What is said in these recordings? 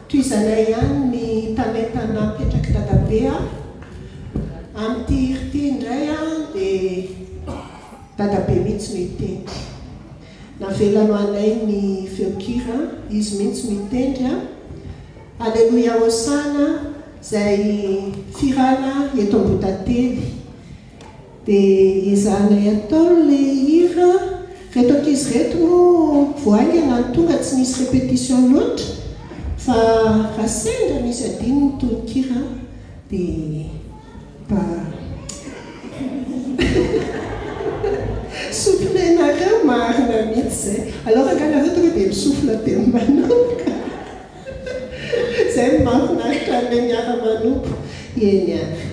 toy izanay ihany ny tanetana petraky dadabe amin'ity ity indray dia dadabe mihitsy no hitendry navelano anay ny feokira izy mihitsy no hitendry Alleluia hosana zay firana eto Ambohidately dia izanay atao le hira reto ankizy reto no voaingana tonga tsy nisy répétition loatra fa raha sendra misy adiny ny tononkira dia soufflenareo marina mihitsy zay alors anganareo tonga dia misofla dia manomboka zay mahafinaritra an'ilay miara-manompo eny ary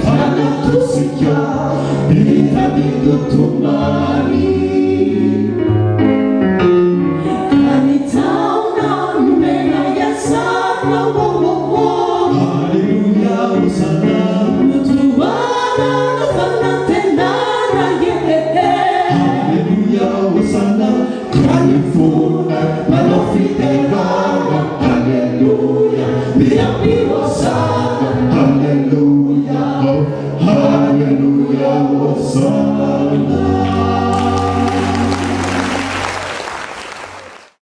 Vana tu si chiama, vita di tutto mani.